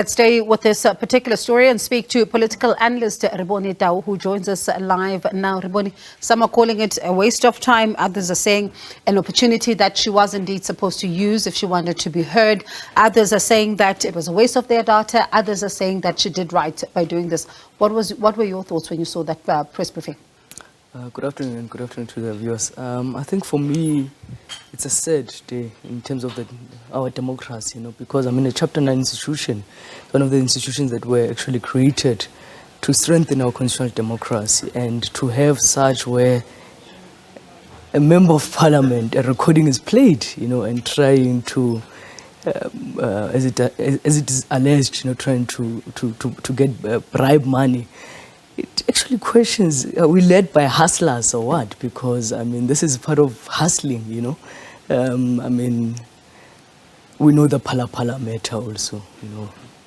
Let's stay with this particular story and speak to political analyst Rebone Tau, who joins us live now. Rebone, some are calling it a waste of time. Others are saying an opportunity that she was indeed supposed to use if she wanted to be heard. Others are saying that it was a waste of their data. Others are saying that she did right by doing this. What were your thoughts when you saw that press briefing? Good afternoon and good afternoon to the viewers. I think for me, it's a sad day in terms of our democracy, because I'm in a Chapter 9 institution, one of the institutions that were actually created to strengthen our constitutional democracy, and to have such where a member of parliament, a recording is played, and trying to, as it is alleged, trying to get bribe money. It actually questions, are we led by hustlers or what? Because, this is part of hustling, we know the Pala matter also,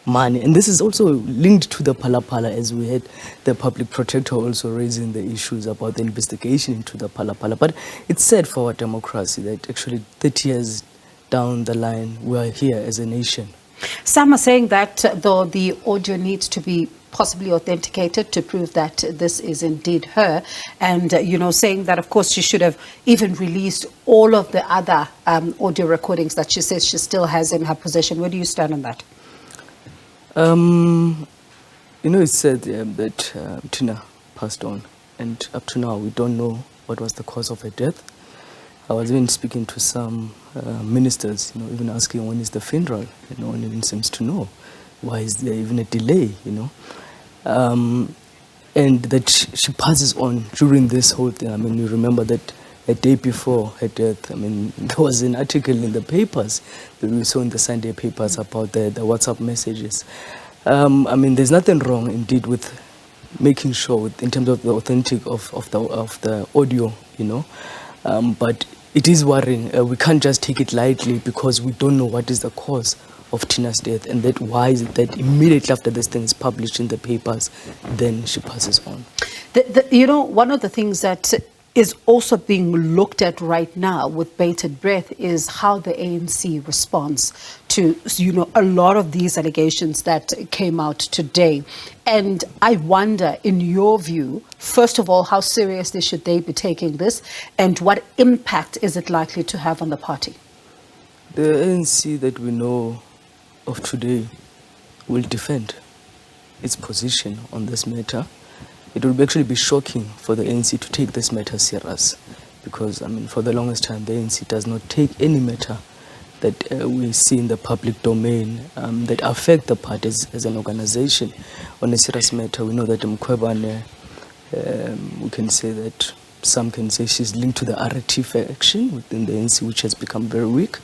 money. And this is also linked to the Pala, as we had the public protector also raising the issues about the investigation into the Pala. But it's sad for our democracy that actually 30 years down the line, we are here as a nation. Some are saying that though the audio needs to be possibly authenticated to prove that this is indeed her, and saying that of course she should have even released all of the other audio recordings that she says she still has in her possession. Where do you stand on that? It's said that Tina passed on, and up to now we don't know what was the cause of her death. I was even speaking to some ministers, even asking when is the funeral. No one even seems to know. Why is there even a delay, and that she passes on during this whole thing. You remember that a day before her death, there was an article in the papers that we saw in the Sunday papers about the WhatsApp messages. There's nothing wrong indeed with making sure in terms of the authentic of the audio, but it is worrying. We can't just take it lightly because we don't know what is the cause of Tina's death, and that why is it that immediately after this thing is published in the papers, then she passes on. One of the things that is also being looked at right now with bated breath is how the ANC responds to, a lot of these allegations that came out today. And I wonder, in your view, first of all, how seriously should they be taking this, and what impact is it likely to have on the party? The ANC that we know of today will defend its position on this matter. It will actually be shocking for the ANC to take this matter serious, because for the longest time the ANC does not take any matter that we see in the public domain that affect the party as an organization on a serious matter. We know that Mkhwebane, we can say that some can say she's linked to the RT faction within the ANC, which has become very weak.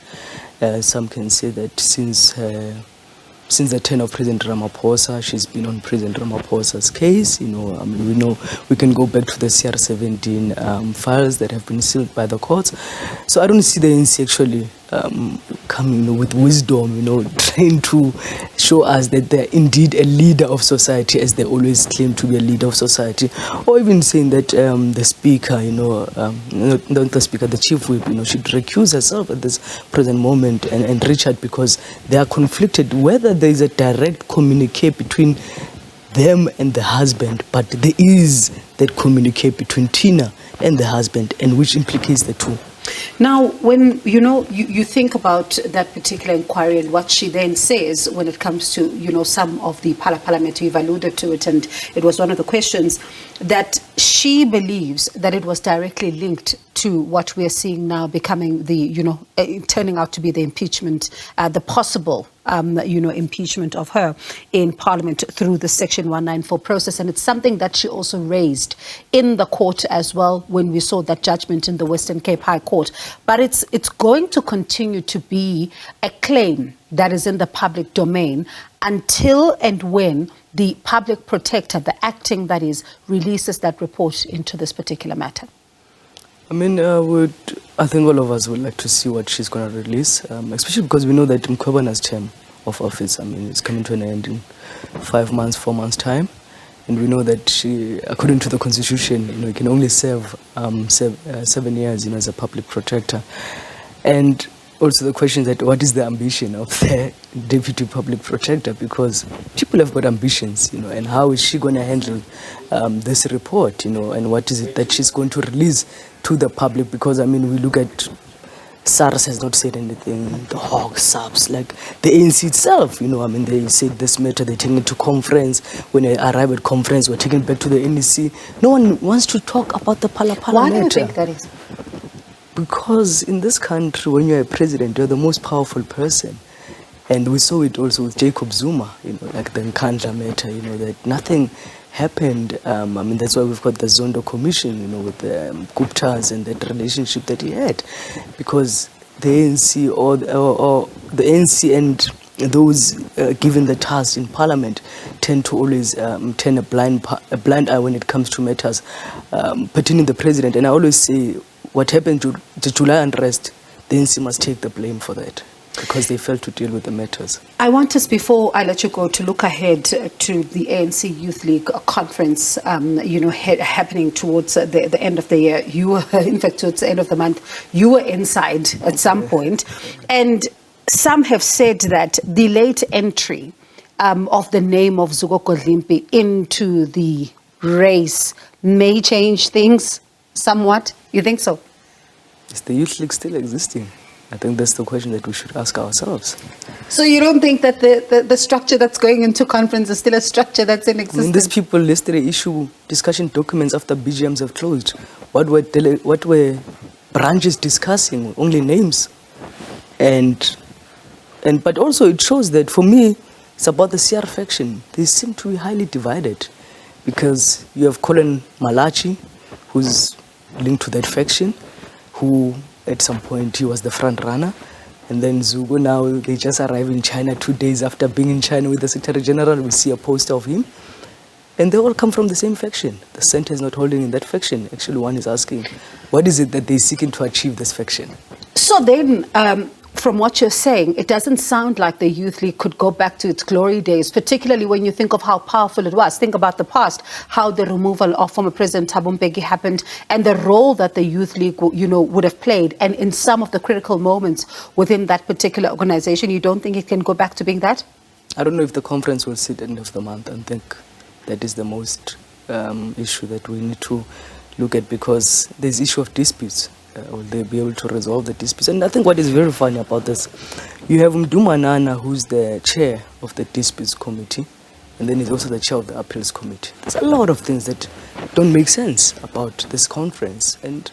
Some can say that since the turn of President Ramaphosa, she's been on President Ramaphosa's case. We know we can go back to the CR17 files that have been sealed by the courts. So I don't see the ANC actually coming with wisdom, trying to show us that they're indeed a leader of society, as they always claim to be a leader of society, or even saying that the speaker, not the speaker, the chief whip, should recuse herself at this present moment, and Richard, because they are conflicted whether there is a direct communique between them and the husband, but there is that communique between Tina and the husband, and which implicates the two. Now, when you think about that particular inquiry and what she then says when it comes to some of the Parliament, you've alluded to it, and it was one of the questions that she believes that it was directly linked to what we are seeing now becoming the turning out to be the impeachment, the possible impeachment of her in Parliament through the Section 194 process. And it's something that she also raised in the court as well when we saw that judgment in the Western Cape High Court. But it's going to continue to be a claim that is in the public domain until and when the public protector, the acting that is, releases that report into this particular matter. I think all of us would like to see what she's going to release, especially because we know that Mkhwebane's term of office, it's coming to an end in 4 months' time. And we know that she, according to the Constitution, can only serve 7 years, as a public protector. And also the question that what is the ambition of the deputy public protector, because people have got ambitions, and how is she going to handle this report, and what is it that she's going to release to the public? Because we look at SARS has not said anything, the Hawks, SABS, like the ANC itself, they said this matter, they're taking it to conference. When they arrive at conference, we're taking it back to the NEC. No one wants to talk about the Pala matter. Why do you think that is? Because in this country, when you're a president, you're the most powerful person. And we saw it also with Jacob Zuma, like the Nkandla matter, that nothing happened. That's why we've got the Zondo Commission, with the Guptas and that relationship that he had. Because the ANC or the ANC and those given the task in Parliament tend to always turn a blind eye when it comes to matters pertaining the president. And I always say, what happened to the July unrest, the ANC must take the blame for that, because they failed to deal with the matters. I want us, before I let you go, to look ahead to the ANC Youth League conference, happening towards the end of the year. You were, in fact, towards the end of the month, you were inside at some point. And some have said that the late entry of the name of Zuko Kodlimpi into the race may change things somewhat. You think so? Is the Youth League still existing? I think that's the question that we should ask ourselves. So you don't think that the structure that's going into conference is still a structure that's in existence? These people yesterday issue discussion documents after BGMs have closed. What were branches discussing? Only names. But also it shows that, for me, it's about the CR faction. They seem to be highly divided, because you have Colin Malachi, who's linked to that faction, who at some point he was the front runner, and then Zugo, now they just arrived in China 2 days after being in China with the Secretary General. We see a poster of him, and they all come from the same faction. The center is not holding in that faction. Actually, one is asking, what is it that they're seeking to achieve this faction? So then, from what you're saying, it doesn't sound like the Youth League could go back to its glory days, particularly when you think of how powerful it was. Think about the past, how the removal of former President Thabo Mbeki happened, and the role that the Youth League, would have played, and in some of the critical moments within that particular organization. You don't think it can go back to being that? I don't know if the conference will sit end of the month. I think that is the most issue that we need to look at, because there's issue of disputes. Will they be able to resolve the disputes? And I think what is very funny about this, you have Mdumanana, who's the chair of the disputes committee, and then he's also the chair of the appeals committee. There's a lot of things that don't make sense about this conference. And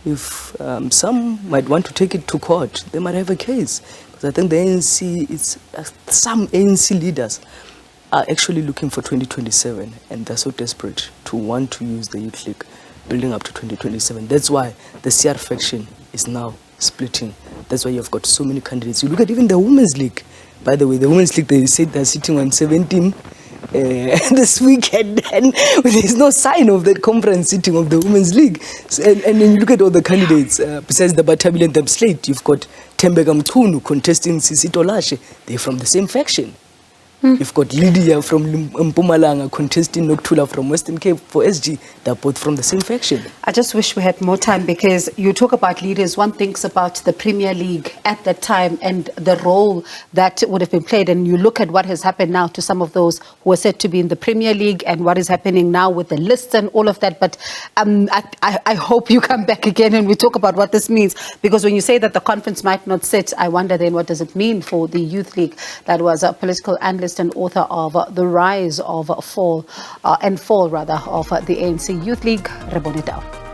if some might want to take it to court, they might have a case. Because I think the ANC, some ANC leaders are actually looking for 2027, and they're so desperate to want to use the Youth League building up to 2027. That's why the CR faction is now splitting. That's why you've got so many candidates. You look at even the Women's League. By the way, the Women's League, they said they're sitting on 17 this weekend, and there's no sign of that conference sitting of the Women's League. So, and then you look at all the candidates, besides the Batabian Them slate, you've got Tembeka Mtunu contesting Sisito Lashe. They're from the same faction. You've got Lydia from Mpumalanga contesting Noktula from Western Cape for SG. They're both from the same faction. I just wish we had more time, because you talk about leaders. One thinks about the Premier League at that time and the role that would have been played. And you look at what has happened now to some of those who are said to be in the Premier League, and what is happening now with the lists and all of that. But I hope you come back again and we talk about what this means. Because when you say that the conference might not sit, I wonder then, what does it mean for the Youth League? That was a political analyst and author of The Rise of Fall and Fall of the ANC Youth League, Rebone Tau.